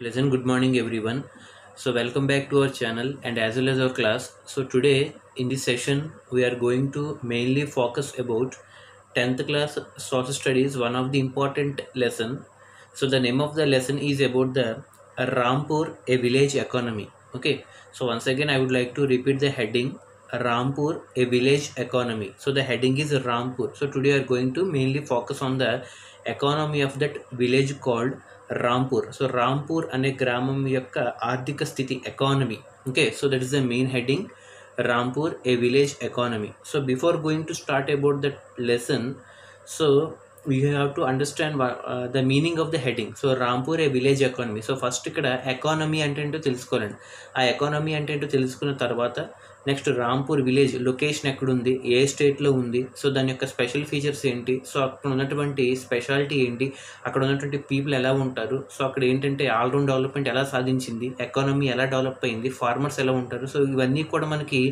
Pleasant good morning everyone. So welcome back to our channel and as well as our class. So today in this session we are going to mainly focus about 10th class social studies, one of the important lesson. So the name of the lesson is about the Rampur, a village economy. Okay. So once again I would like to repeat the heading Rampur, a village economy. So the heading is Rampur. So today we are going to mainly focus on the economy of that village called Rampur. So Rampur అనే గ్రామం యొక్క ఆర్థిక స్థితి economy. Okay, so that is the main heading, Rampur A village economy. So before going to start about that lesson, so we have to understand the meaning of the heading. So Rampur A village economy. So first ఇక్కడ economy అంటే ఏంటో తెలుసుకోవాలండి. ఆ economy అంటే ఏంటో తెలుసుకున్న తర్వాత next Rampur village location ఎక్కడుంది, ఏ స్టేట్లో ఉంది, సో దాని యొక్క స్పెషల్ ఫీచర్స్ ఏంటి, సో అక్కడ ఉన్నటువంటి స్పెషాలిటీ ఏంటి, అక్కడ ఉన్నటువంటి పీపుల్ ఎలా ఉంటారు, సో అక్కడ ఏంటంటే ఆల్రౌండ్ డెవలప్మెంట్ ఎలా సాధించింది, ఎకానమీ ఎలా డెవలప్ అయింది, ఫార్మర్స్ ఎలా ఉంటారు, సో ఇవన్నీ కూడా మనకి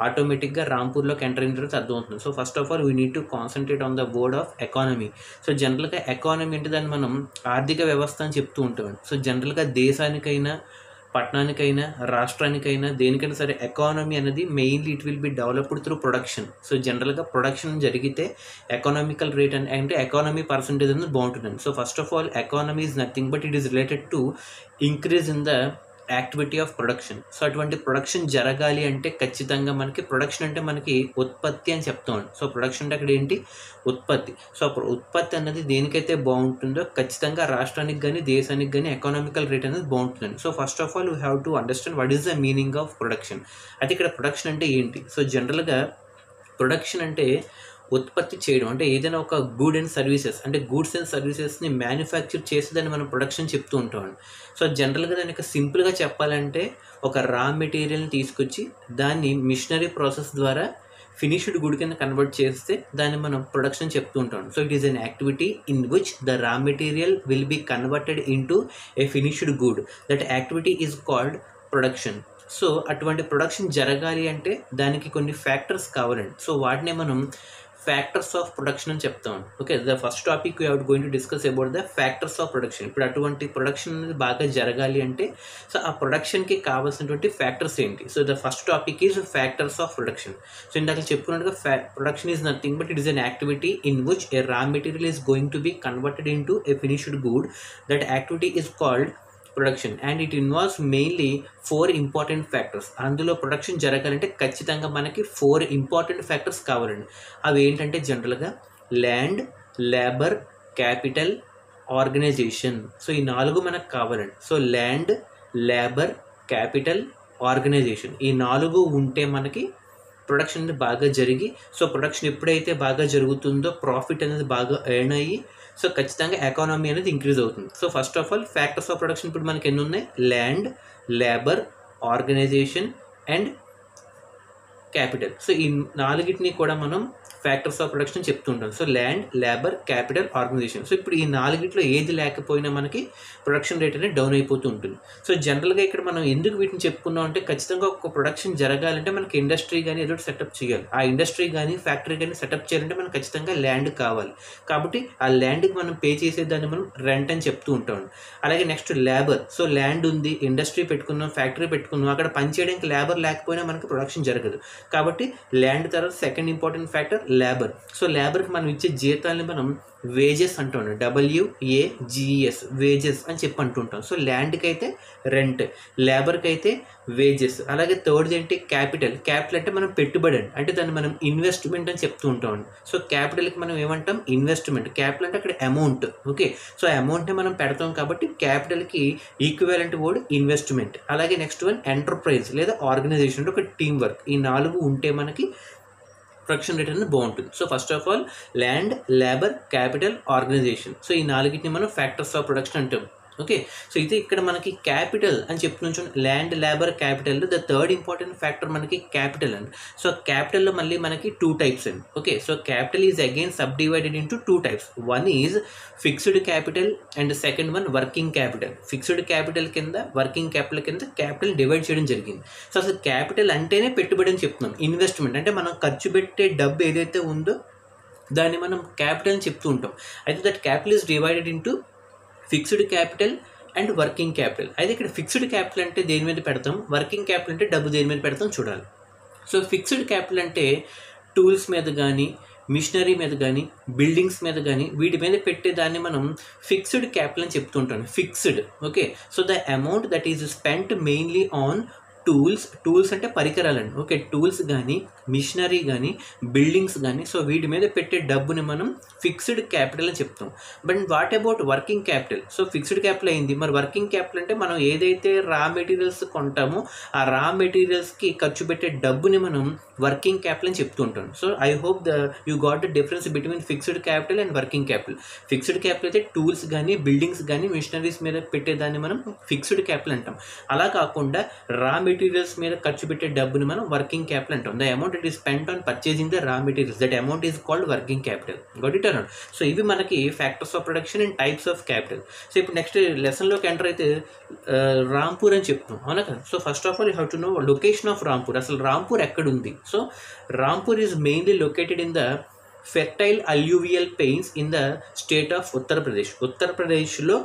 ఆటోమేటిక్గా రాంపూర్లోకి ఎంటర్ అయిన తర్వాత అర్థమవుతుంది. So first of all we need to concentrate on the word of economy. So జనరల్గా ఎకానమీ అంటే దాన్ని మనం ఆర్థిక వ్యవస్థ అని చెప్తూ ఉంటాం. సో జనరల్గా దేశానికైనా పట్టణానికైనా రాష్ట్రానికైనా దేనికైనా సరే ఎకానమీ అనేది mainly it will be developed through production. So జనరల్గా ప్రొడక్షన్ జరిగితే ఎకనామికల్ రేట్ అంటే ఎకానమీ పర్సంటేజ్ అనేది బాగుంటుందండి. So first of all economy is nothing but it is related to increase in the activity of production. So అటువంటి production జరగాలి అంటే ఖచ్చితంగా మనకి ప్రొడక్షన్ అంటే మనకి ఉత్పత్తి అని చెప్తాం. సో ప్రొడక్షన్ అంటే అక్కడ ఏంటి, ఉత్పత్తి. సో ఉత్పత్తి అనేది దేనికైతే బాగుంటుందో ఖచ్చితంగా రాష్ట్రానికి కానీ దేశానికి కానీ ఎకనామికల్ రేట్ అనేది బాగుంటుందండి. So first of all we have to understand what is the meaning of production. అయితే ఇక్కడ ప్రొడక్షన్ అంటే ఏంటి? సో జనరల్గా ప్రొడక్షన్ అంటే ఉత్పత్తి చేయడం, అంటే ఏదైనా ఒక గూడ్ అండ్ సర్వీసెస్ అంటే గూడ్స్ అండ్ సర్వీసెస్ని మ్యానుఫ్యాక్చర్ చేసేదాన్ని మనం ప్రొడక్షన్ చెప్తూ ఉంటాం. సో జనరల్గా దానికి సింపుల్గా చెప్పాలంటే ఒక రా మెటీరియల్ని తీసుకొచ్చి దాన్ని మిషనరీ ప్రాసెస్ ద్వారా ఫినిష్డ్ గుడ్ కింద కన్వర్ట్ చేస్తే దాన్ని మనం ప్రొడక్షన్ చెప్తూ ఉంటాం. So it is an activity in which the raw material will be converted into a finished good. That activity is called production. So అటువంటి ప్రొడక్షన్ జరగాలి అంటే దానికి కొన్ని ఫ్యాక్టర్స్ కావాలండి. సో వాటినే మనం ఫ్యాక్టర్స్ ఆఫ్ ప్రొడక్షన్ అని చెప్తాం. Okay, the first topic we are going to discuss about the factors of production. ఇప్పుడు అటువంటి ప్రొడక్షన్ అనేది బాగా జరగాలి అంటే సో ఆ ప్రొడక్షన్కి కావాల్సినటువంటి ఫ్యాక్టర్స్ ఏంటి? So the first topic is factors of production. So ఇందాక చెప్పుకున్నట్టుగా production is nothing but it is an activity in which a raw material is going to be converted into a finished good. That activity is called production and it involves mainly 4 important factors. అందులో ప్రొడక్షన్ జరగాలంటే ఖచ్చితంగా మనకి 4 important factors కావాలండి. అవి ఏంటంటే జనరల్గా land, labour, capital, organisation. So ఈ 4 మనకు కావాలండి. So land, labour, capital, organisation, ఈ 4 ఉంటే మనకి ప్రొడక్షన్ అనేది బాగా జరిగి, సో ప్రొడక్షన్ ఎప్పుడైతే బాగా జరుగుతుందో ప్రాఫిట్ అనేది బాగా ఎర్న్ అయ్యి సో ఖచ్చితంగా ఎకానమీ అనేది ఇంక్రీజ్ అవుతుంది. So first of all factors of production ఇప్పుడు మనకి ఎన్ని ఉన్నాయి? Land, labour, organisation and capital. So ఈ 4 కూడా మనం ఫ్యాక్టర్స్ ఆఫ్ ప్రొడక్షన్ చెప్తుంటాం. So land, labour, capital, organisation. So ఇప్పుడు ఈ 4 ఏది లేకపోయినా మనకి ప్రొడక్షన్ రేట్ అనేది డౌన్ అయిపోతూ ఉంటుంది. సో జనరల్గా ఇక్కడ మనం ఎందుకు వీటిని చెప్పుకున్నాం అంటే ఖచ్చితంగా ఒక ప్రొడక్షన్ జరగాలంటే మనకి ఇండస్ట్రీ కానీ ఏదో సెటప్ చేయాలి. ఆ ఇండస్ట్రీ కానీ ఫ్యాక్టరీ కానీ సెటప్ చేయాలంటే మనకు ఖచ్చితంగా ల్యాండ్ కావాలి. కాబట్టి ఆ ల్యాండ్కి మనం పే చేసేదాన్ని మనం రెంట్ అని చెప్తూ ఉంటాం. అలాగే నెక్స్ట్ లేబర్. సో ల్యాండ్ ఉంది, ఇండస్ట్రీ పెట్టుకున్నాం, ఫ్యాక్టరీ పెట్టుకున్నాం, అక్కడ పనిచేయడానికి లేబర్ లేకపోయినా మనకి ప్రొడక్షన్ జరగదు. కాబట్టి ల్యాండ్ తర్వాత second important factor labour. So లేబర్కి మనం ఇచ్చే జీతాలని మనం వేజెస్ అంటాం, WAGES వేజెస్ అని చెప్పి అంటుంటాం. సో ల్యాండ్కి అయితే రెంట్, లేబర్కి అయితే వేజెస్. అలాగే థర్డ్ ఏంటి? క్యాపిటల్. క్యాపిటల్ అంటే మనం పెట్టుబడి అంటే దాన్ని మనం ఇన్వెస్ట్మెంట్ అని చెప్తూ ఉంటాం. సో క్యాపిటల్కి మనం ఏమంటాం? ఇన్వెస్ట్మెంట్. క్యాపిటల్ అంటే అక్కడ అమౌంట్. ఓకే, సో అమౌంట్ని మనం పెడతాం కాబట్టి క్యాపిటల్కి ఈక్వివలెంట్ వర్డ్ ఇన్వెస్ట్మెంట్. అలాగే నెక్స్ట్ వన్ ఎంటర్ప్రైజ్ లేదా ఆర్గనైజేషన్ అంటే ఒక టీం వర్క్. ఈ 4 ఉంటే మనకి ప్రొడక్షన్ రేట్ అనేది బాగుంటుంది. So first of all land, labour, capital, organisation. So ఈ 4 మనం ఫ్యాక్టర్స్ ఆఫ్ ప్రొడక్షన్ అంటాం. ఓకే, సో ఇది ఇక్కడ మనకి క్యాపిటల్ అని చెప్తున్నాం. Land, labour, capital. The third important factor మనకి క్యాపిటల్ అండి. సో క్యాపిటల్లో మళ్ళీ మనకి 2 టైప్స్ అండి. Okay, so capital is again subdivided into 2 types. One is fixed capital and second one working capital. Fixed capital కింద, working capital కింద capital divide చేయడం జరిగింది. సో అసలు క్యాపిటల్ అంటేనే పెట్టుబడి అని చెప్తున్నాం. ఇన్వెస్ట్మెంట్ అంటే మనం ఖర్చు పెట్టే డబ్బు ఏదైతే ఉందో దాన్ని మనం క్యాపిటల్ అని చెప్తూ ఉంటాం. అయితే that capital is divided into fixed capital and working capital. అయితే ఇక్కడ ఫిక్స్డ్ క్యాపిటల్ అంటే దేని మీద పెడతాం, వర్కింగ్ క్యాపిటల్ అంటే డబ్బు దేని మీద పెడతాం చూడాలి. సో ఫిక్స్డ్ క్యాపిటల్ అంటే టూల్స్ మీద కానీ, మిషనరీ మీద కానీ, బిల్డింగ్స్ మీద కానీ వీటి మీద పెట్టేదాన్ని మనం ఫిక్స్డ్ క్యాపిటల్ అని చెప్తుంటాం. Fixed. Okay. So the amount that is spent mainly on tools అంటే పరికరాలండి. ఓకే. టూల్స్ కానీ, మిషనరీ కానీ, బిల్డింగ్స్ కానీ, సో వీటి మీద పెట్టే డబ్బుని మనం ఫిక్స్డ్ క్యాపిటల్ అని చెప్తాం. But what about working capital? So fixed capital అయింది, మరి వర్కింగ్ క్యాపిటల్ అంటే మనం ఏదైతే రా మెటీరియల్స్ కొంటామో ఆ రా మెటీరియల్స్కి ఖర్చు పెట్టే డబ్బుని మనం వర్కింగ్ క్యాపిటల్ అని చెప్తూ ఉంటాం. So I hope you got the difference between fixed capital and working capital. Fixed capital అయితే టూల్స్ కానీ, బిల్డింగ్స్ కానీ, మిషనరీస్ మీద పెట్టేదాన్ని మనం ఫిక్స్డ్ క్యాపిటల్ అంటాం. అలా కాకుండా రా మెటీరియల్స్ మీద ఖర్చు పెట్టే డబ్బుని మనం వర్కింగ్ క్యాపిటల్ అంటాం. The amount it is spent on purchasing the raw materials, that amount is called working capital. Got it or not? So ఇవి మనకి factors of production and types of capital. So ఇప్పుడు next లెసన్లోకి enter అయితే రాంపూర్ అని చెప్తాం, అవునా కదా? So first of all you have to know location of Rampur. అసలు రాంపూర్ ఎక్కడ ఉంది? So Rampur is mainly located in the fertile alluvial plains in the state of Uttar Pradesh. ఉత్తరప్రదేశ్లో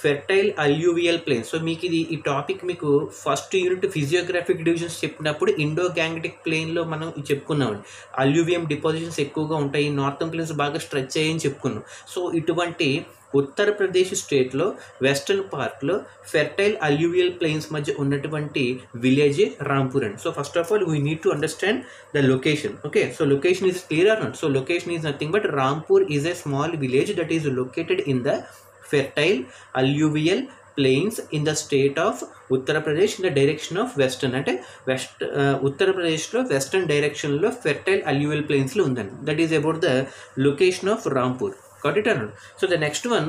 ఫెర్టైల్ అల్యూవియల్ ప్లేన్స్. సో మీకు ఈ టాపిక్ మీకు ఫస్ట్ యూనిట్ ఫిజియోగ్రాఫిక్ డివిజన్స్ చెప్పినప్పుడు Indo Gangetic ప్లేన్లో మనం చెప్పుకున్నామండి. అల్యూవియం డిపాజిషన్స్ ఎక్కువగా ఉంటాయి, నార్థన్ ప్లేన్స్ బాగా స్ట్రెచ్ అయ్యాయని చెప్పుకున్నాం. సో ఇటువంటి ఉత్తరప్రదేశ్ స్టేట్లో వెస్టర్న్ పార్ట్లో ఫెర్టైల్ అల్యూవియల్ ప్లెయిన్స్ మధ్య ఉన్నటువంటి విలేజ్ రాంపూర్ అండి. So first of all we need to understand the location. Okay. So location is clear or not? So location is nothing but Rampur is a small village that is located in the fertile alluvial plains in the state of Uttar Pradesh in the direction of western. అంటే ఉత్తర ప్రదేశ్లో western డైరెక్షన్లో fertile alluvial ప్లెయిన్స్లో ఉందండి. That is about the location of Rampur. Got it or not? So the next one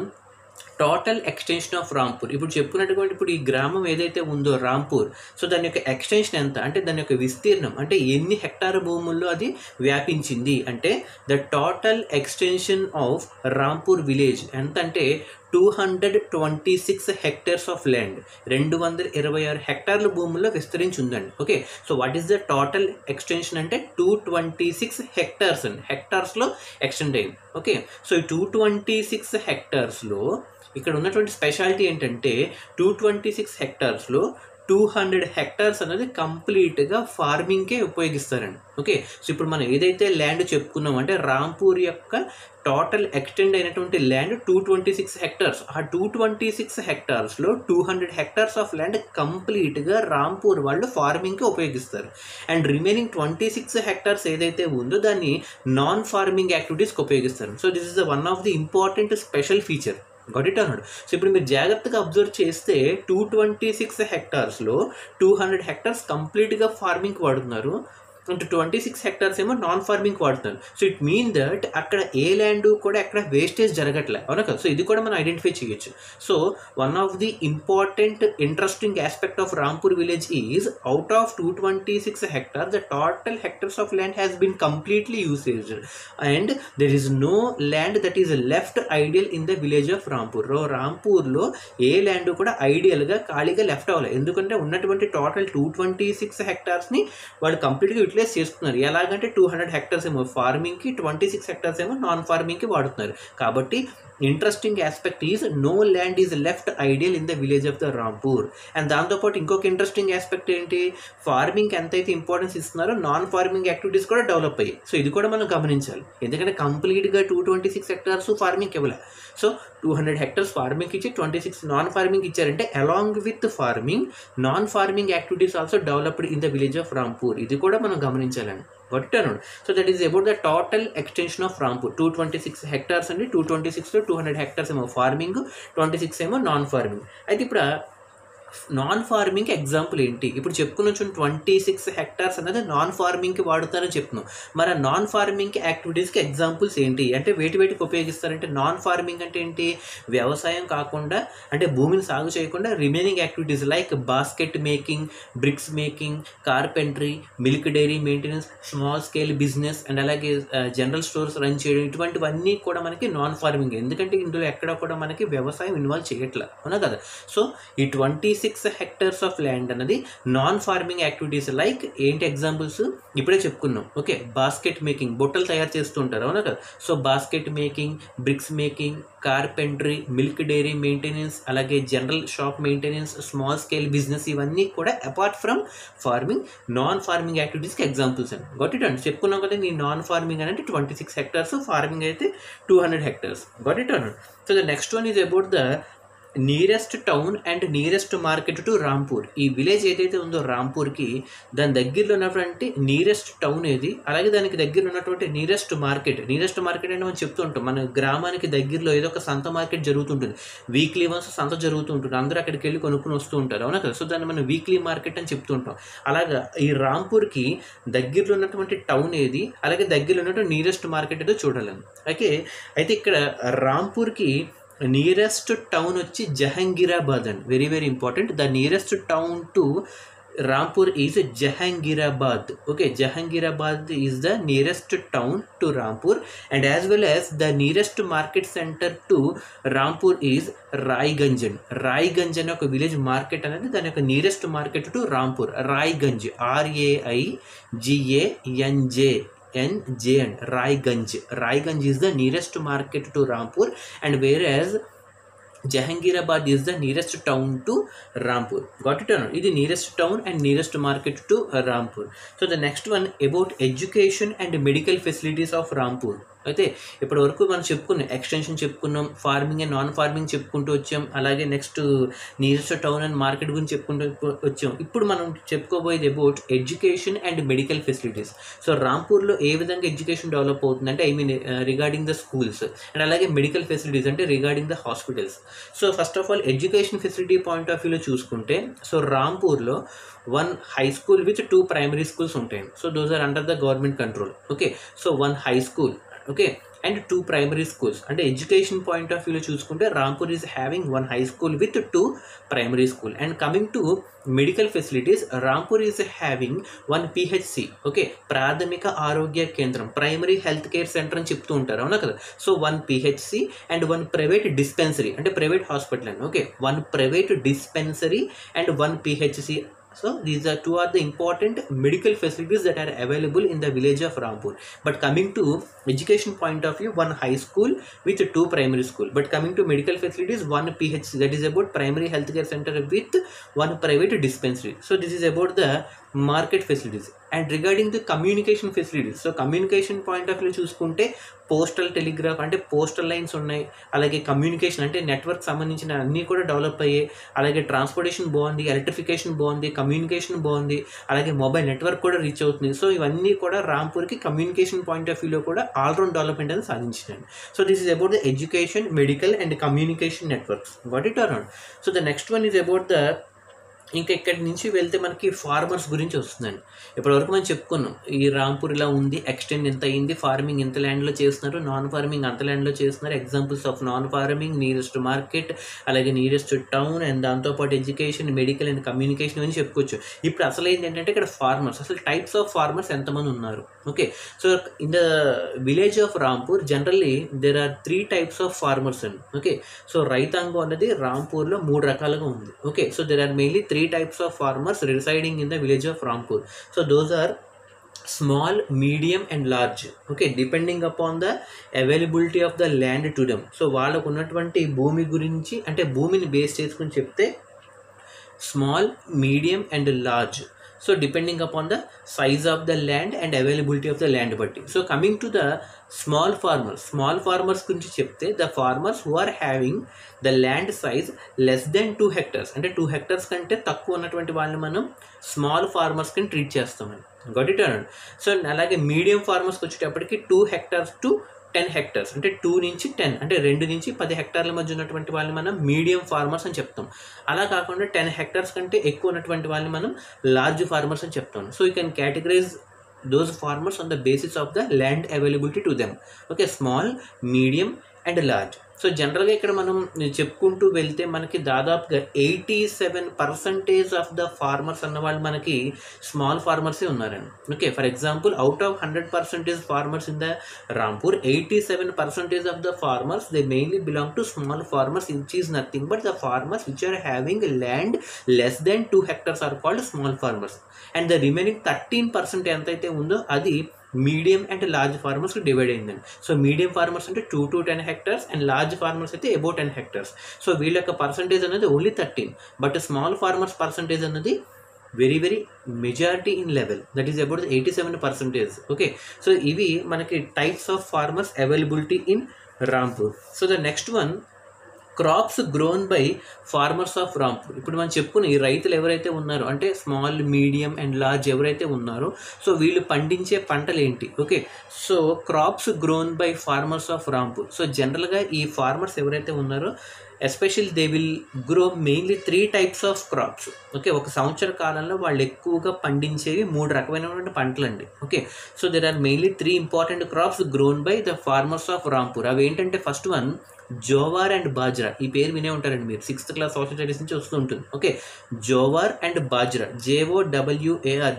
total extension of Rampur. ఇప్పుడు చెప్పుకున్నటువంటి ఇప్పుడు ఈ గ్రామం ఏదైతే ఉందో రాంపూర్, సో దాని యొక్క ఎక్స్టెన్షన్ ఎంత అంటే దాని యొక్క విస్తీర్ణం అంటే ఎన్ని హెక్టార్ భూముల్లో అది వ్యాపించింది అంటే the total extension of Rampur village ఎంత అంటే 226 హెక్టర్స్ ఆఫ్ ల్యాండ్. 226 హెక్టార్ల భూముల్లో విస్తరించి ఉందండి. Okay. So what is the total extension అంటే 226 హెక్టార్స్ అండి. హెక్టార్స్లో ఎక్స్టెండ్ అయింది. ఓకే. సో ఈ 226 హెక్టార్స్లో ఇక్కడ ఉన్నటువంటి స్పెషాలిటీ ఏంటంటే 226 హెక్టార్స్లో 200 హెక్టార్స్ అనేది కంప్లీట్గా ఫార్మింగ్కే ఉపయోగిస్తారండి. ఓకే. సో ఇప్పుడు మనం ఏదైతే ల్యాండ్ చెప్పుకున్నాం అంటే రాంపూర్ యొక్క టోటల్ ఎక్స్టెండ్ అయినటువంటి ల్యాండ్ 226 హెక్టార్స్. ఆ 226 హెక్టార్స్లో 200 హెక్టార్స్ ఆఫ్ ల్యాండ్ కంప్లీట్గా రాంపూర్ వాళ్ళు ఫార్మింగ్కి ఉపయోగిస్తారు. అండ్ రిమైనింగ్ 26 హెక్టార్స్ ఏదైతే ఉందో దాన్ని నాన్ ఫార్మింగ్ యాక్టివిటీస్కి ఉపయోగిస్తారు. So this is the one of the important special feature. Got it అన్నాడు. సో ఇప్పుడు మీరు జాగ్రత్తగా అబ్జర్వ్ చేస్తే 226 హెక్టార్స్లో 200 హెక్టార్స్ కంప్లీట్గా ఫార్మింగ్కి వాడుతున్నారు, అంటే 26 హెక్టార్స్ ఏమో నాన్ ఫార్మింగ్ వాడుతున్నారు. సో ఇట్ మీన్ దట్ అక్కడ ఏ ల్యాండ్ కూడా అక్కడ వేస్టేజ్ జరగట్లే, అవునా కదా? సో ఇది కూడా మనం ఐడెంటిఫై చేయొచ్చు. So one of the important interesting aspect of Rampur village is out of 226 hectares the total hectares of land has been completely used and there is no land that is left ideal in the village of Rampur. రాంపూర్లో ఏ land కూడా ఐడియల్గా ఖాళీగా left అవ్వాలి, ఎందుకంటే ఉన్నటువంటి total 226 హెక్టార్స్ని వాళ్ళు కంప్లీట్గా యూటిలైజ్ చేసుకున్నారు. ఎలాగంటే 200 హెక్టార్స్ ఏమో ఫార్మింగ్కి, 26 హెక్టార్స్ ఏమో నాన్ ఫార్మింగ్కి వాడుతున్నారు. కాబట్టి interesting aspect is no land is left ideal in the village of the Rampur. And దాంతోపాటు ఇంకొక ఇంట్రెస్టింగ్ ఆస్పెక్ట్ ఏంటి, ఫార్మింగ్కి ఎంతైతే ఇంపార్టెన్స్ ఇస్తున్నారో నాన్ ఫార్మింగ్ యాక్టివిటీస్ కూడా డెవలప్ అయ్యాయి. సో ఇది కూడా మనం గమనించాలి, ఎందుకంటే కంప్లీట్గా 226 హెక్టార్స్ ఫార్మింగ్కి ఇవ్వాలి. సో 200 హెక్టార్స్ ఫార్మింగ్కి ఇచ్చి 26 నాన్ ఫార్మింగ్ ఇచ్చారంటే along with farming non farming activities also developed in the village of Rampur. ఇది కూడా మనం గమనించాలండి. గొట్టను. So that is about the total extension of Rampur. 226 hectares అండి. 226లో 200 హెక్టార్స్ ఏమో ఫార్మింగ్, 26 ఏమో నాన్ ఫార్మింగ్. అయితే ఇప్పుడు నాన్ ఫార్మింగ్ ఎగ్జాంపుల్ ఏంటి? ఇప్పుడు చెప్పుకున్న 26 హెక్టార్స్ అనేది నాన్ ఫార్మింగ్కి వాడుతారని చెప్తున్నాం. మరి ఆ నాన్ ఫార్మింగ్ యాక్టివిటీస్కి ఎగ్జాంపుల్స్ ఏంటి అంటే వేటికి ఉపయోగిస్తారంటే, నాన్ ఫార్మింగ్ అంటే ఏంటి, వ్యవసాయం కాకుండా అంటే భూమిని సాగు చేయకుండా remaining activities like basket making, bricks making, carpentry, milk dairy maintenance, small scale business and అలాగే జనరల్ స్టోర్స్ రన్ చేయడం, ఇటువంటివన్నీ కూడా మనకి నాన్ ఫార్మింగ్. ఎందుకంటే ఇందులో ఎక్కడ కూడా మనకి వ్యవసాయం ఇన్వాల్వ్ చేయట్లేదు, అవునా కదా? సో ఈ 26 26 hectares ఆఫ్ ల్యాండ్ అన్నది నాన్ ఫార్మింగ్ యాక్టివిటీస్ లైక్ ఏంటి ఎగ్జాంపుల్స్ ఇప్పుడే చెప్పుకున్నాం. ఓకే, బాస్కెట్ మేకింగ్, బుట్టలు తయారు చేస్తూ ఉంటారు అవునా కదా. So basket making, bricks making, carpentry, milk dairy maintenance, అలాగే general shop maintenance, small scale business, ఇవన్నీ కూడా apart from farming non farming యాక్టివిటీస్కి ఎగ్జాంపుల్స్ అండి. గట్ ఇట్ అండి, చెప్పుకున్నాం కదా. నీ నాన్ ఫార్మింగ్ అంటే 26 hectares, ఫార్మింగ్ అయితే 200 hectares. గట్ ఇట్ అండి. So the next one is about the nearest town and nearest market to Rampur. ఈ విలేజ్ ఏదైతే ఉందో రాంపూర్కి, దాని దగ్గరలో ఉన్నటువంటి నియరెస్ట్ టౌన్ ఏది, అలాగే దానికి దగ్గరలో ఉన్నటువంటి నియరెస్ట్ మార్కెట్. నియరెస్ట్ మార్కెట్ అంటే మనం చెప్తూ ఉంటాం, మన గ్రామానికి దగ్గరలో ఏదో ఒక సంత మార్కెట్ జరుగుతుంటుంది, వీక్లీ వన్స్ సంత జరుగుతుంటుంది, అందరూ అక్కడికి వెళ్ళి కొనుక్కుని వస్తూ ఉంటారు అవునా కదా. సో దాన్ని మనం వీక్లీ మార్కెట్ అని చెప్తూ ఉంటాం. అలాగా ఈ రాంపూర్కి దగ్గరలో ఉన్నటువంటి టౌన్ ఏది, అలాగే దగ్గరలో ఉన్నటువంటి నియరెస్ట్ మార్కెట్ ఏదో చూడాలి. ఓకే, అయితే ఇక్కడ రాంపూర్కి నియరెస్ట్ టౌన్ వచ్చి జహంగీరాబాద్ అండి. Very very important. The nearest town to Rampur is Jahangirabad. Okay, Jahangirabad is the nearest town to Rampur, and as well as the nearest market center to Rampur is Raiganj. Raiganj అనే ఒక village market అనేది దాని యొక్క nearest market to Rampur. Raiganj, RAIGANJ and Raiganj. Raiganj is the nearest market to Rampur, and whereas Jahangirabad is the nearest town to Rampur. Got it or not? This is the nearest town and nearest market to Rampur. So the next one about education and medical facilities of Rampur. అయితే ఇప్పటి వరకు మనం చెప్పుకున్నాం, extension చెప్పుకున్నాం, farming and non farming చెప్పుకుంటూ వచ్చాం, అలాగే next nearest town and market గురించి చెప్పుకుంటూ వచ్చాం. ఇప్పుడు మనం చెప్పుకోబోయేది about education and medical facilities. So రాంపూర్లో ఏ విధంగా ఎడ్యుకేషన్ డెవలప్ అవుతుంది అంటే, I mean regarding the schools, and అలాగే మెడికల్ ఫెసిలిటీస్ అంటే regarding the hospitals. So first of all education facility point of వ్యూలో చూసుకుంటే, సో రాంపూర్లో 1 high school with 2 primary schools ఉంటాయి. So those are under the government control. Okay, so 1 high school, okay, and 2 primary schools. అంటే education point of వ్యూలో చూసుకుంటే Rampur is having 1 high school with 2 primary school. And coming to medical facilities, Rampur is having 1 PHC, okay, ప్రాథమిక ఆరోగ్య కేంద్రం, primary health care centre అని చెప్తూ ఉంటారు అవునా కదా. So 1 PHC and 1 private dispensary అంటే ప్రైవేట్ హాస్పిటల్ అండి. Okay, 1 private dispensary and 1 PHC. So these are 2 are the important medical facilities that are available in the village of Rampur. But coming to education point of view, 1 high school with 2 primary school. But coming to medical facilities, 1 PHC, that is about primary healthcare center with 1 private dispensary. So this is about the market facilities. And regarding the communication facilities, so communication point of view చూసుకుంటే postal telegraph అంటే postal lines ఉన్నాయి, అలాగే communication అంటే network సంబంధించిన అన్నీ కూడా develop అయ్యాయి, అలాగే ట్రాన్స్పోర్టేషన్ బాగుంది, ఎలక్ట్రిఫికేషన్ బాగుంది, కమ్యూనికేషన్ బాగుంది, అలాగే మొబైల్ నెట్వర్క్ కూడా రీచ్ అవుతుంది. సో ఇవన్నీ కూడా రాంపూర్కి కమ్యూనికేషన్ పాయింట్ ఆఫ్ వ్యూలో కూడా ఆల్రౌండ్ డెవలప్మెంట్ అనేది సాధించినాయి. So this is about the education, medical and communication networks. Got it or not? So the next one is about the, ఇంకా ఇక్కడి నుంచి వెళ్తే మనకి ఫార్మర్స్ గురించి వస్తుందండి. ఇప్పటివరకు మనం చెప్పుకున్నాం ఈ రాంపూర్ ఇలా ఉంది, ఎక్స్టెండ్ ఎంత అయింది, ఫార్మింగ్ ఎంత ల్యాండ్లో చేస్తున్నారు, నాన్ ఫార్మింగ్ అంత ల్యాండ్లో చేస్తున్నారు, examples of non farming, nearest market, అలాగే నియరెస్ట్ టౌన్, అండ్ దాంతోపాటు ఎడ్యుకేషన్, మెడికల్ అండ్ కమ్యూనికేషన్ అని చెప్పుకోవచ్చు. ఇప్పుడు అసలు ఏంటంటే ఇక్కడ ఫార్మర్స్, అసలు టైప్స్ ఆఫ్ ఫార్మర్స్ ఎంతమంది ఉన్నారు. Okay, so in the village of Rampur generally there are 3 types of farmers అండి. ఓకే, సో రైతాంగం అనేది రాంపూర్లో 3 రకాలుగా ఉంది. Okay, so there are mainly 3 types of farmers residing in the village of Rampur. So those are small, medium and large. Okay, depending upon the availability of the land to them. So వాళ్ళకు ఉన్నటువంటి భూమి గురించి అంటే భూమిని base చేసుకుని చెప్తే small, medium and large. So depending upon the size of the land and availability of the land బట్టి. So coming to the small farmers గురించి చెప్తే the farmers who are having the land size less than 2 hectares అంటే 2 hectares కంటే తక్కువ ఉన్నటువంటి వాళ్ళని మనం small farmers కింద ట్రీట్ చేస్తామని. గాట్ ఇట్ అనండి. సో అలాగే మీడియం ఫార్మర్స్కి వచ్చేటప్పటికి 2 hectares to 10 hectares అంటే 2 నుంచి 10 అంటే 2 నుంచి 10 hectares మధ్య ఉన్నటువంటి వాళ్ళని మనం మీడియం ఫార్మర్స్ అని చెప్తాం. అలా కాకుండా 10 hectares కంటే ఎక్కువ ఉన్నటువంటి వాళ్ళని మనం లార్జ్ ఫార్మర్స్ అని చెప్తాం. So you can categorise those farmers on the basis of the land availability to them. Okay, small, medium and large. So జనరల్గా ఇక్కడ మనం చెప్పుకుంటూ వెళ్తే మనకి దాదాపుగా 87% ఆఫ్ ద ఫార్మర్స్ అన్న వాళ్ళు మనకి స్మాల్ ఫార్మర్సే ఉన్నారండి. Okay, for example out of 100% farmers in the Rampur, 87% of the farmers they mainly belong to small farmers, which is nothing but the farmers which are having land less than 2 hectares are called small farmers. And the remaining 13% ఎంతైతే ఉందో అది medium and large ఫార్మర్స్కి divide అయిందండి. So medium farmers అంటే 2 to 10 hectares అండ్ large farmers అయితే about 10 hectares. So వీళ్ళ యొక్క పర్సంటేజ్ అనేది only 13, but small farmers percentage అనేది very very majority in level, that is about 87%. Okay, so ఇవి మనకి types of farmers availability in Rampur. So the next one, crops grown by farmers of Rampur. ఇప్పుడు మనం చెప్పుకుని ఈ రైతులు ఎవరైతే ఉన్నారో అంటే స్మాల్, మీడియం అండ్ లార్జ్ ఎవరైతే ఉన్నారో సో వీళ్ళు పండించే పంటలు ఏంటి? Okay, so crops grown by farmers of Rampur. So జనరల్గా ఈ ఫార్మర్స్ ఎవరైతే ఉన్నారో especially they will grow mainly 3 types of crops. Okay, ఒక సంవత్సర కాలంలో వాళ్ళు ఎక్కువగా పండించేవి 3 రకమైనటువంటి పంటలు అండి. Okay, so there are mainly 3 important crops grown by the farmers of Rampur. అవి ఏంటంటే first one jowar and bajra. ఈ పేరు వినే ఉంటారండి మీరు, 6th class సోషల్ స్టడీస్ నుంచి వస్తూ ఉంటుంది. Okay, jowar and bajra, JOWAR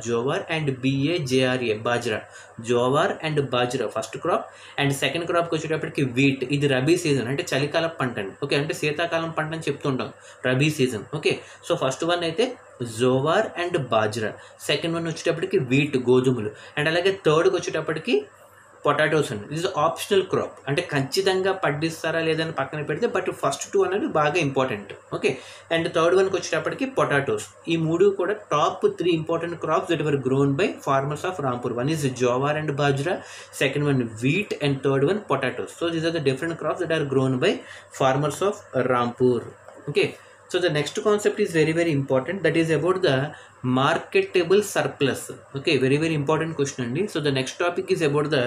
jowar and BAJRA bajra. Jowar and bajra first crop. And second క్రాప్కి వచ్చేటప్పటికి వీట్. ఇది రబీ సీజన్ అంటే చలికాలం పంట అండి. ఓకే, అంటే శీతాకాలం పంట అని చెప్తుంటాం, rabi season. Okay, so first one అయితే jowar and bajra. Second one వచ్చేటప్పటికి వీట్, గోధుమలు. అండ్ అలాగే థర్డ్కి వచ్చేటప్పటికి పొటాటోస్ అండి. ఇది ఆప్షనల్ క్రాప్, అంటే ఖచ్చితంగా పండిస్తారా లేదని పక్కన పెడితే, బట్ ఫస్ట్ 2 అనేది బాగా ఇంపార్టెంట్. ఓకే, అండ్ థర్డ్ వన్కి వచ్చేటప్పటికి పొటాటోస్. ఈ 3 కూడా top 3 important crops that were grown by farmers of Rampur. One is jowar and bajra, second one wheat and third one potatoes. So these are the different crops that are grown by farmers of Rampur. Okay, so the next concept is very very important, that is about the marketable surplus. Okay, very very important question andi. So the next topic is about the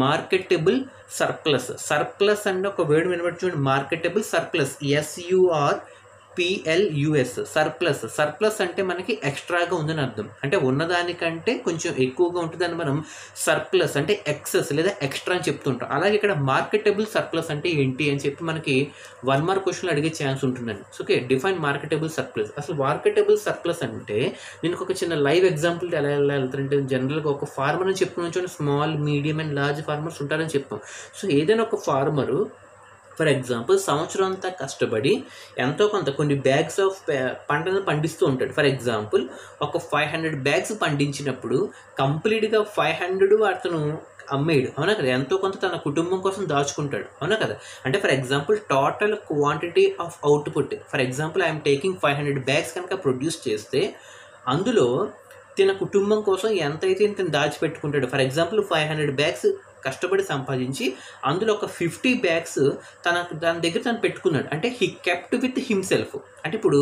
marketable surplus. Surplus and oka word vinabadu, marketable surplus, SURPLUS, surplus. Surplus అంటే మనకి ఎక్స్ట్రాగా ఉందని అర్థం, అంటే ఉన్నదానికంటే కొంచెం ఎక్కువగా ఉంటుందని మనం సర్ప్లస్ అంటే ఎక్సెస్ లేదా ఎక్స్ట్రా అని చెప్తుంటాం. అలాగే ఇక్కడ మార్కెటబుల్ సర్ప్లస్ అంటే ఏంటి అని చెప్పి మనకి 1 mark క్వశ్చన్లు అడిగే ఛాన్స్ ఉంటుందండి. Okay, define marketable surplus. అసలు మార్కెటబుల్ సర్ప్లస్ అంటే నేను ఒక చిన్న లైవ్ ఎగ్జాంపుల్ ఎలా వెళ్తారంటే, జనరల్గా ఒక ఫార్మర్ అని చెప్పుకుని small, medium and large farmers ఉంటారని చెప్పాం. సో ఏదైనా ఒక ఫార్మరు ఫర్ ఎగ్జాంపుల్ సంవత్సరం అంతా కష్టపడి ఎంతో కొంత కొన్ని బ్యాగ్స్ ఆఫ్ పంటను పండిస్తూ ఉంటాడు. ఫర్ ఎగ్జాంపుల్ ఒక 500 bags పండించినప్పుడు కంప్లీట్గా 500 అతను అమ్మేయడు, అవునా కదా, ఎంతో కొంత తన కుటుంబం కోసం దాచుకుంటాడు, అవునా కదా. అంటే for example total quantity of output, for example I'm taking 500 bags కనుక ప్రొడ్యూస్ చేస్తే అందులో తన కుటుంబం కోసం ఎంతైతే తను దాచిపెట్టుకుంటాడు. ఫర్ ఎగ్జాంపుల్ 500 bags కష్టపడి సంపాదించి అందులో ఒక 50 bags దాని దగ్గర తను పెట్టుకున్నాడు, అంటే హీ కెప్ట్ విత్ హిమ్సెల్ఫ్. అంటే ఇప్పుడు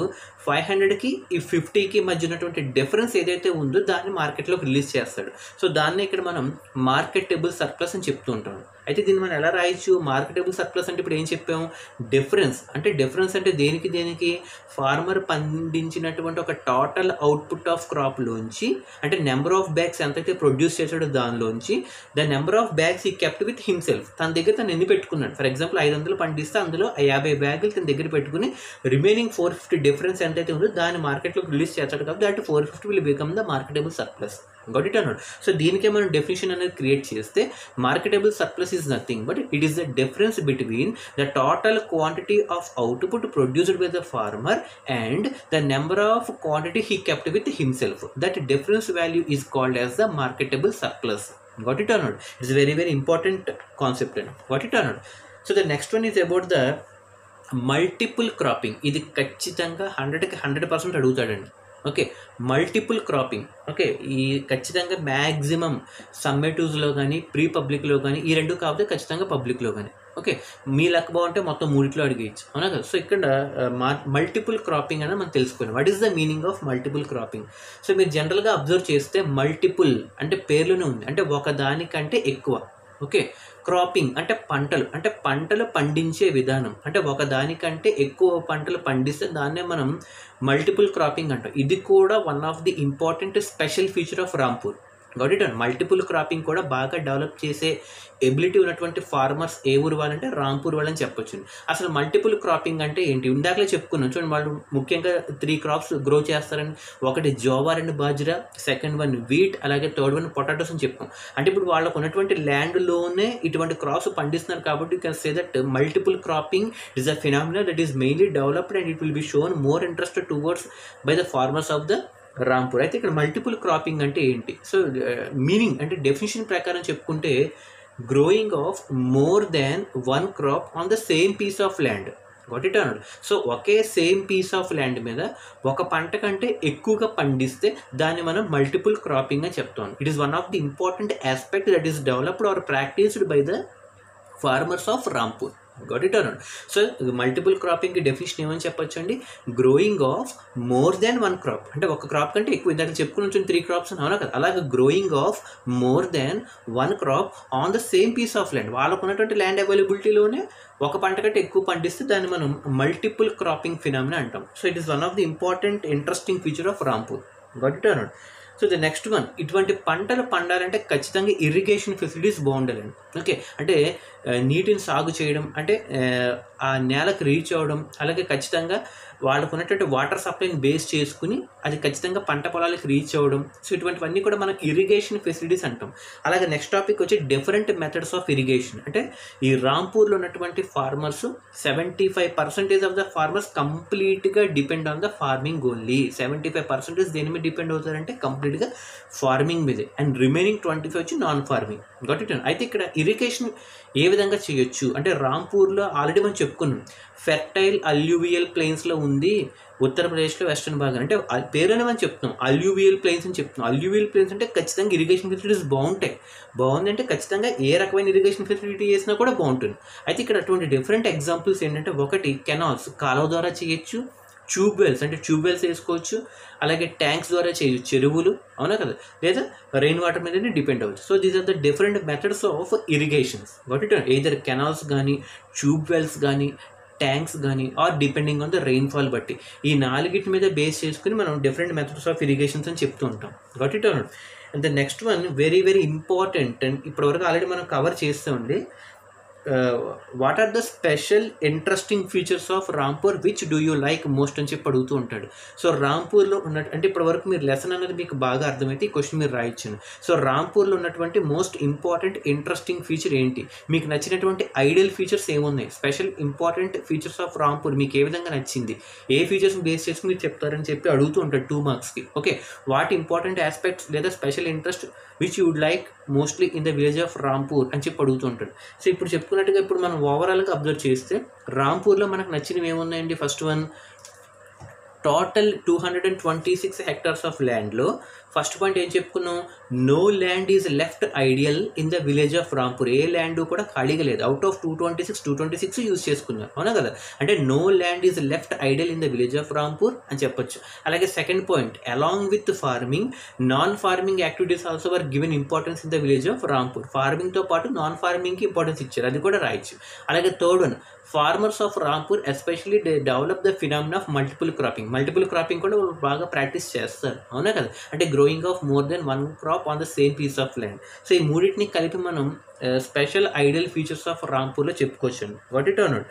500కి ఈ 50కి మధ్య ఉన్నటువంటి డిఫరెన్స్ ఏదైతే ఉందో దాన్ని మార్కెట్లోకి రిలీజ్ చేస్తాడు. సో దాన్ని ఇక్కడ మనం మార్కెటబుల్ సర్ప్లస్ అని చెప్తూ ఉంటాం. అయితే దీన్ని మనం ఎలా రాయొచ్చు? మార్కెటబుల్ సర్ప్లస్ అంటే ఇప్పుడు ఏం చెప్పాము, డిఫరెన్స్. అంటే డిఫరెన్స్ అంటే దేనికి ఫార్మర్ పండించినటువంటి ఒక టోటల్ అవుట్పుట్ ఆఫ్ క్రాప్లోంచి, అంటే నెంబర్ ఆఫ్ బ్యాగ్స్ ఎంతైతే ప్రొడ్యూస్ చేసాడో దానిలోంచి the number of bags he kept with himself. తన దగ్గర తను ఎన్ని పెట్టుకున్నాడు. ఫర్ ఎగ్జాంపుల్ 500 పండిస్తే అందులో 50 bags తన దగ్గర పెట్టుకుని రిమైనింగ్ 450 డిఫరెన్స్ ఎంతైతే ఉందో దాన్ని మార్కెట్లోకి రిలీజ్ చేస్తాడు కాబట్టి that 450 will become the marketable surplus. Got it అన్నాడు. సో దీనికే మనం డెఫినేషన్ అనేది క్రియేట్ చేస్తే marketable surplus is nothing but it is the difference between the total quantity of output produced by the farmer and the number of quantity he kept with himself. That difference value is called as the marketable surplus. Got it అన్నాడు. It's very very important concept అండి. Got it అన్నాడు. So the next one is about the multiple cropping. ఇది ఖచ్చితంగా 100కి 100% అడుగుతాడండి. Okay, multiple cropping. Okay, ఈ ఖచ్చితంగా maximum సమ్మేటివ్స్లో కానీ ప్రీ పబ్లిక్లో కానీ ఈ 2 కాకపోతే ఖచ్చితంగా పబ్లిక్లో కానీ. ఓకే, మీ లక్ బాగుంటే మొత్తం 3లో అడిగేయచ్చు, అవునా కదా. సో ఇక్కడ మల్టిపుల్ క్రాపింగ్ అనేది మనం తెలుసుకోవాలి. What is the meaning of multiple cropping? So మీరు జనరల్గా అబ్జర్వ్ చేస్తే మల్టిపుల్ అంటే పేర్లోనే ఉంది, అంటే ఒకదానికంటే ఎక్కువ. ఓకే, క్రాపింగ్ అంటే పంటలు పండించే విధానం, అంటే ఒకదానికంటే ఎక్కువ పంటలు పండిస్తే దాన్నే మనం మల్టిపుల్ క్రాపింగ్ అంటాం. ఇది కూడా one of the important special feature of Rampur. Got it. Multiple cropping కూడా బాగా డెవలప్ చేసే ఎబిలిటీ ఉన్నటువంటి ఫార్మర్స్ ఏ ఊరు వాళ్ళంటే రాంపూర్ వాళ్ళని చెప్పొచ్చు. అసలు మల్టిపుల్ క్రాపింగ్ అంటే ఏంటి? ఇందాకలే చెప్పుకున్నాం చూడండి, వాళ్ళు ముఖ్యంగా 3 క్రాప్స్ గ్రో చేస్తారని. ఒకటి jowar and bajra, second one wheat, అలాగే థర్డ్ వన్ పొటాటోస్ అని చెప్పాం. అంటే ఇప్పుడు వాళ్ళకు ఉన్నటువంటి ల్యాండ్లోనే ఇటువంటి క్రాప్స్ పండిస్తున్నారు కాబట్టి you can say that multiple cropping is a phenomena that is mainly developed and it will be shown more interest towards by the farmers of the Rampur. అయితే ఇక్కడ మల్టిపుల్ క్రాపింగ్ అంటే ఏంటి? సో మీనింగ్ అంటే definition ప్రకారం చెప్పుకుంటే growing of more than one crop on the same piece of land. Got it అన్నాడు. So ఒకే same piece of land మీద ఒక పంట కంటే ఎక్కువగా పండిస్తే దాన్ని మనం మల్టిపుల్ క్రాపింగ్ అని చెప్తాం. It is one of the important aspect that is developed or practised by the farmers of Rampur. Got it అన్నాడు. సో మల్టిపుల్ క్రాపింగ్కి డెఫినేషన్ ఏమని చెప్పొచ్చు అండి? Growing of more than one crop, అంటే ఒక క్రాప్ కంటే ఎక్కువ. ఇందాక చెప్పుకుని 3 క్రాప్స్ అని అవునా కదా, అలాగే growing of more than one crop on the same piece of land. వాళ్ళకు ఉన్నటువంటి ల్యాండ్ అవైలబిలిటీలోనే ఒక పంట కంటే ఎక్కువ పండిస్తే దాన్ని మనం మల్టిపుల్ క్రాపింగ్ ఫినామినా అంటాం. So it is one of the important interesting feature of Rampur. Got it అన్నాడు. సో ద నెక్స్ట్ వన్, ఇటువంటి పంటలు పండాలంటే ఖచ్చితంగా ఇరిగేషన్ ఫెసిలిటీస్ బాగుండాలండి. ఓకే, అంటే నీటిని సాగు చేయడం, అంటే ఆ నేలకు రీచ్ అవ్వడం, అలాగే ఖచ్చితంగా వాళ్ళకు ఉన్నటువంటి వాటర్ సప్లైని బేస్ చేసుకుని అది ఖచ్చితంగా పంట పొలాలకు రీచ్ అవ్వడం. సో ఇటువంటివన్నీ కూడా మనకి ఇరిగేషన్ ఫెసిలిటీస్ అంటాం. అలాగే నెక్స్ట్ టాపిక్ వచ్చి డిఫరెంట్ మెథడ్స్ ఆఫ్ ఇరిగేషన్. అంటే ఈ రాంపూర్లో ఉన్నటువంటి ఫార్మర్స్ 75% ఆఫ్ ద ఫార్మర్స్ కంప్లీట్గా depend on the farming only. 75% దేని మీద డిపెండ్ అవుతారంటే కంప్లీట్గా ఫార్మింగ్ మీదే, అండ్ రిమైనింగ్ 25 వచ్చి నాన్ ఫార్మింగ్. Got it. అయితే ఇక్కడ ఇరిగేషన్ ఏ విధంగా చేయొచ్చు అంటే రాంపూర్లో ఆల్రెడీ మనం చెప్పుకున్నాం, ఫెర్టైల్ అల్యూవియల్ ప్లెయిన్స్లో ఉంది ఉత్తరప్రదేశ్లో వెస్టర్న్ భాగం. అంటే పేరునే మనం చెప్తున్నాం అల్యూవియల్ ప్లెయిన్స్ అని చెప్తున్నాం. అల్యూవియల్ ప్లెయిన్స్ అంటే ఖచ్చితంగా ఇరిగేషన్ ఫెసిలిటీస్ బాగుంటాయి. బాగుందంటే ఖచ్చితంగా ఏ రకమైన ఇరిగేషన్ ఫెసిలిటీ చేసినా కూడా బాగుంటుంది. అయితే ఇక్కడ అటువంటి డిఫరెంట్ ఎగ్జాంపుల్స్ ఏంటంటే, ఒకటి కెనాల్స్, కాలువ ద్వారా చేయొచ్చు. ట్యూబ్ వెల్స్, అంటే ట్యూబ్ వెల్స్ వేసుకోవచ్చు. అలాగే ట్యాంక్స్ ద్వారా చేయొచ్చు, చెరువులు, అవునా కదా, లేదా రెయిన్ వాటర్ మీదనే డిపెండ్ అవ్వచ్చు. So these are the different methods of irrigations. What it either canals కానీ, ట్యూబ్ వెల్స్ కానీ, ట్యాంక్స్ కానీ, or depending on the rainfall బట్టి. ఈ 4 మీద బేస్ చేసుకుని మనం డిఫరెంట్ మెథడ్స్ ఆఫ్ ఇరిగేషన్స్ అని చెప్తూ ఉంటాం. గాట్ ఇట్ అన్నాడు. And the next one very very important, and ఇప్పటివరకు ఆల్రెడీ మనం కవర్ చేస్తామండి. What are the special interesting features of Rampur which do you like most అని చెప్పి అడుగుతూ ఉంటాడు. సో రాంపూర్లో ఉన్నట్టు, అంటే ఇప్పటివరకు మీరు లెసన్ అనేది మీకు బాగా అర్థమైతే ఈ క్వశ్చన్ మీరు రాయొచ్చాను. సో రాంపూర్లో ఉన్నటువంటి మోస్ట్ ఇంపార్టెంట్ ఇంట్రెస్టింగ్ ఫీచర్ ఏంటి, మీకు నచ్చినటువంటి ఐడియల్ ఫీచర్స్ ఏమున్నాయి, special important features of Rampur మీకు ఏ విధంగా నచ్చింది, ఏ ఫీచర్స్ బేస్ చేసి మీరు చెప్తారని చెప్పి అడుగుతూ ఉంటాడు 2 మార్క్స్కి. ఓకే, వాట్ ఇంపార్టెంట్ ఆస్పెక్ట్స్ లేదా special interest which you would like mostly in the village of Rampur అని చెప్పి అడుగుతూ ఉంటాడు. సో ఇప్పుడు చెప్పుకున్నట్టుగా ఇప్పుడు మనం ఓవరాల్గా అబ్జర్వ్ చేస్తే రాంపూర్లో మనకు నచ్చినవి ఏమున్నాయండి? First one, total 226 hectares of ల్యాండ్లో ఫస్ట్ పాయింట్ ఏం చెప్పుకున్నాం, no land is left ideal in the village of Rampur. ఏ ల్యాండ్ కూడా ఖాళీగా లేదు. అవుట్ ఆఫ్ 226 యూజ్ చేసుకున్నారు, అవునా కదా, అంటే no land is left ideal in the village of Rampur అని చెప్పొచ్చు. అలాగే second point, along with farming non farming activities also were given importance in the village of Rampur. ఫార్మింగ్తో పాటు నాన్ ఫార్మింగ్కి ఇంపార్టెన్స్ ఇచ్చారు, అది కూడా రాయొచ్చు. అలాగే third one, farmers of Rampur especially they develop the phenomena of multiple cropping. Multiple cropping కూడా బాగా ప్రాక్టీస్ చేస్తారు, అవునా కదా, అంటే growing of more then one crop on the same piece of land. So ఈ మూడింటిని కలిపి మనం స్పెషల్ ఐడియల్ ఫీచర్స్ ఆఫ్ రాంపూర్లో చెప్పుకోవచ్చు అండి. వాట్ ఇట్ అన్నాడు.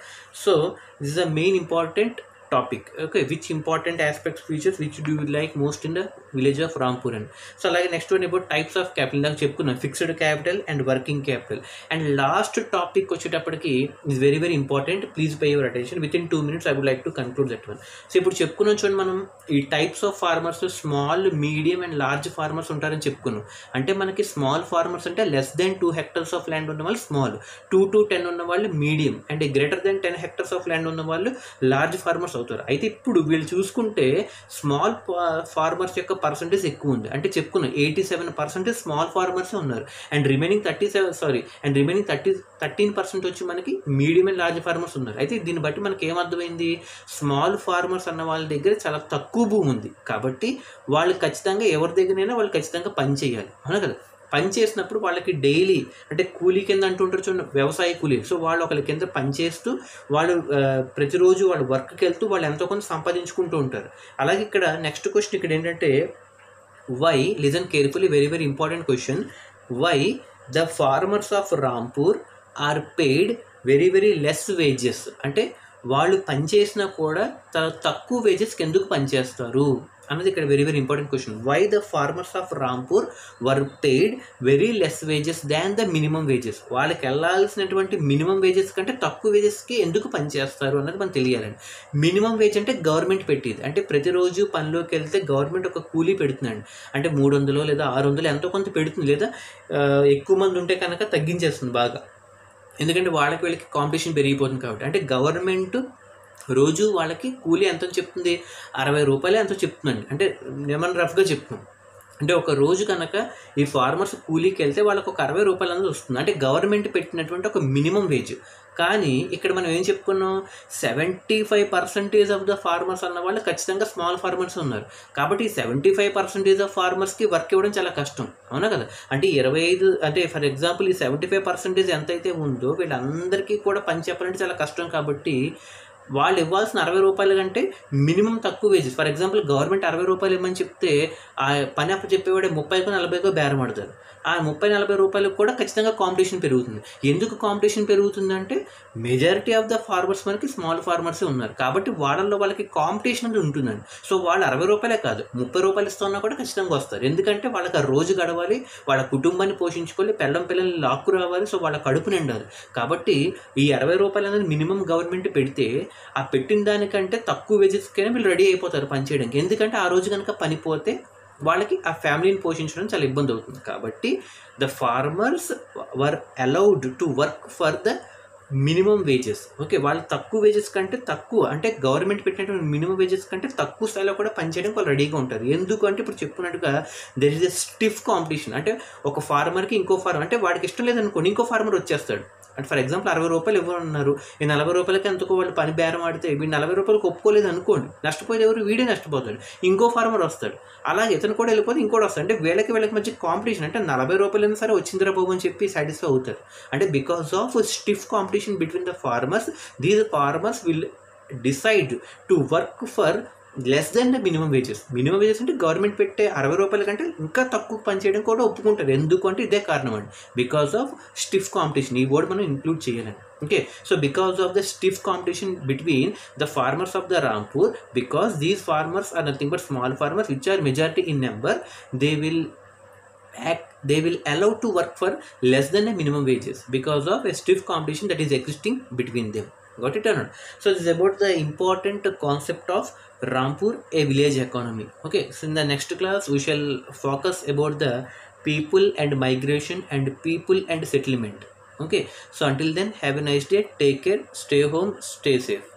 So this is the main important topic. Okay, which important aspects features which do you like most in the village of Rampur and. So అలాగే next one about types of capital, నాకు చెప్పుకున్నాం fixed capital and working capital. And last topic వచ్చేటప్పటికి is very very important, please pay your attention. Within 2 minutes I would like to conclude that one. So ఇప్పుడు చెప్పుకున్నాం చూడండి, మనం ఈ types of farmers small, medium and large farmers ఉంటారని చెప్పుకున్నాం. అంటే మనకి స్మాల్ ఫార్మర్స్ అంటే less than 2 hectares of land ఉన్న వాళ్ళు స్మాల్, 2 to 10 ఉన్న వాళ్ళు medium, and greater than 10 hectares of land ఉన్న వాళ్ళు లార్జ్ ఫార్మర్స్ అవుతారు. అయితే ఇప్పుడు వీళ్ళు చూసుకుంటే స్మాల్ ఫార్మర్స్ యొక్క పర్సంటేజ్ ఎక్కువ ఉంది. అంటే చెప్పుకున్నాం 87% స్మాల్ ఫార్మర్స్ ఉన్నారు, అండ్ రిమైనింగ్ 13% వచ్చి మనకి మీడియం అండ్ లార్జ్ ఫార్మర్స్ ఉన్నారు. అయితే దీన్ని బట్టి మనకి ఏమర్థమైంది, స్మాల్ ఫార్మర్స్ అన్న వాళ్ళ దగ్గర చాలా తక్కువ భూమి ఉంది కాబట్టి వాళ్ళు ఖచ్చితంగా ఎవరి దగ్గరైనా వాళ్ళు ఖచ్చితంగా పని చేయాలి, అవునా కదా. పని చేసినప్పుడు వాళ్ళకి డైలీ అంటే కూలీ కింద అంటుంటారు చూడండి, వ్యవసాయ కూలీ. సో వాళ్ళు ఒకరి కింద పని చేస్తూ వాళ్ళు ప్రతిరోజు వాళ్ళు వర్క్కి వెళ్తూ వాళ్ళు ఎంతో కొంత సంపాదించుకుంటూ ఉంటారు. అలాగే ఇక్కడ నెక్స్ట్ క్వశ్చన్ ఇక్కడ ఏంటంటే, why, listen carefully, very very important question, why the farmers of Rampur are paid very very less wages? అంటే వాళ్ళు పనిచేసినా కూడా తక్కువ వేజెస్కి ఎందుకు పనిచేస్తారు అన్నది ఇక్కడ very very important question. Why the farmers of Rampur were paid very less wages than the minimum wages? వాళ్ళకి వెళ్ళాల్సినటువంటి మినిమం వేజెస్ కంటే తక్కువ వేజెస్కి ఎందుకు పనిచేస్తారు అన్నది మనకు తెలియాలండి. మినిమం వేజ్ అంటే గవర్నమెంట్ పెట్టేది, అంటే ప్రతిరోజు పనిలోకి వెళ్తే గవర్నమెంట్ ఒక కూలీ పెడుతుందండి, అంటే 300 లేదా 600 ఎంతో కొంత పెడుతుంది, లేదా ఎక్కువ మంది ఉంటే కనుక తగ్గించేస్తుంది బాగా, ఎందుకంటే వాళ్ళకి వీళ్ళకి కాంపిటీషన్ పెరిగిపోతుంది కాబట్టి. అంటే గవర్నమెంట్ రోజు వాళ్ళకి కూలీ ఎంతో చెప్తుంది, 60 రూపాయలు ఎంతో చెప్తుందండి, అంటే ఏమన్నా రఫ్గా చెప్తున్నాం. అంటే ఒక రోజు కనుక ఈ ఫార్మర్స్ కూలీకి వెళ్తే వాళ్ళకి ఒక 60 రూపాయలు అనేది వస్తుంది, అంటే గవర్నమెంట్ పెట్టినటువంటి ఒక మినిమం వేజ్. కానీ ఇక్కడ మనం ఏం చెప్పుకున్నాం, 75% ఆఫ్ ద ఫార్మర్స్ అన్న వాళ్ళు ఖచ్చితంగా స్మాల్ ఫార్మర్స్ ఉన్నారు. కాబట్టి 75% ఆఫ్ ఫార్మర్స్కి వర్క్ ఇవ్వడం చాలా కష్టం, అవునా కదా? అంటే 25, అంటే ఫర్ ఎగ్జాంపుల్ ఈ 75% ఎంతైతే ఉందో వీళ్ళందరికీ కూడా పని చెప్పాలంటే చాలా కష్టం. కాబట్టి వాళ్ళు ఇవ్వాల్సిన 60 రూపాయల కంటే మినిమం తక్కువ వేజెస్. ఫర్ ఎగ్జాంపుల్ గవర్నమెంట్ 60 రూపాయలు ఇవ్వమని చెప్తే ఆ పని అప్పు చెప్పేవాడే 30కో 40కో బేరం ఆడతారు. ఆ 30-40 రూపాయలకు కూడా ఖచ్చితంగా కాంపిటీషన్ పెరుగుతుంది. ఎందుకు కాంపిటీషన్ పెరుగుతుందంటే మెజారిటీ ఆఫ్ ద ఫార్మర్స్ మనకి స్మాల్ ఫార్మర్సే ఉన్నారు, కాబట్టి వాళ్ళల్లో వాళ్ళకి కాంపిటీషన్ అనేది ఉంటుందండి. సో వాళ్ళు 60 రూపాయలే కాదు 30 రూపాయలు ఇస్తున్నా కూడా ఖచ్చితంగా వస్తారు, ఎందుకంటే వాళ్ళకి ఆ రోజు గడవాలి, వాళ్ళ కుటుంబాన్ని పోషించుకోవాలి, పిల్లల్ని లాక్కు రావాలి, సో వాళ్ళ కడుపు నిండాలి. కాబట్టి ఈ 60 రూపాయలు అనేది మినిమం గవర్నమెంట్ పెడితే ఆ పెట్టిన దానికంటే తక్కువ వేజెస్కైనా వీళ్ళు రెడీ అయిపోతారు పని చేయడానికి, ఎందుకంటే ఆ రోజు కనుక పనిపోతే వాళ్ళకి ఆ ఫ్యామిలీని పోషించడం చాలా ఇబ్బంది అవుతుంది. కాబట్టి the farmers were allowed to work for the minimum wages. Okay, వాళ్ళు తక్కువ వేజెస్ కంటే తక్కువ, అంటే గవర్నమెంట్ పెట్టినటువంటి మినిమం వేజెస్ కంటే తక్కువ స్థాయిలో కూడా పనిచేయడానికి వాళ్ళు రెడీగా ఉంటారు. ఎందుకంటే ఇప్పుడు చెప్పుకున్నట్టుగా there is a stiff competition. అంటే ఒక ఫార్మర్కి ఇంకో ఫార్మర్, అంటే వాడికి ఇష్టం లేదనుకోండి ఇంకో ఫార్మర్ వచ్చేస్తాడు. అంటే ఫర్ ఎగ్జాంపుల్ 60 రూపాయలు ఇవ్వనున్నారు, ఈ 40 రూపాయలకి ఎంతకో వాళ్ళు పని బేరం ఆడితే వీడు 40 రూపాయలకు ఒప్పుకోలేదు అనుకోండి, నష్టపోయేది ఎవరు? వీడే నష్టపోతాడు, ఇంకో ఫార్మర్ వస్తాడు, అలాగే ఇతను కూడా వెళ్ళిపోతే ఇంకోటి వస్తాడు. అంటే వీళ్ళకి మధ్య కాంపిటీషన్, అంటే 40 రూపాయలైనా సరే వచ్చిందిరా బాబు అని చెప్పి సాటిస్ఫై అవుతారు. అంటే because of stiff competition between the farmers, these farmers will decide to work for less than the minimum wages. Minimum wages అంటే గవర్నమెంట్ పెట్టే 60 రూపాయల కంటే ఇంకా తక్కువ పనిచేయడం కూడా ఒప్పుకుంటారు. ఎందుకంటే ఇదే కారణం అండి, బికాస్ ఆఫ్ స్టిఫ్ కాంపిటీషన్. ఈ వర్డ్ మనం ఇంక్లూడ్ చేయాలండి. Okay, so because of the stiff competition between the farmers of the Rampur, because these farmers are nothing but small farmers which are majority in number, they will allow to work for less than a minimum wages because of a stiff competition that is existing between them. Got it or not? So this is about the important concept of Rampur, a village economy. Okay, so in the next class we shall focus about the people and migration and people and settlement. Okay, so until then, have a nice day, take care, stay home, stay safe.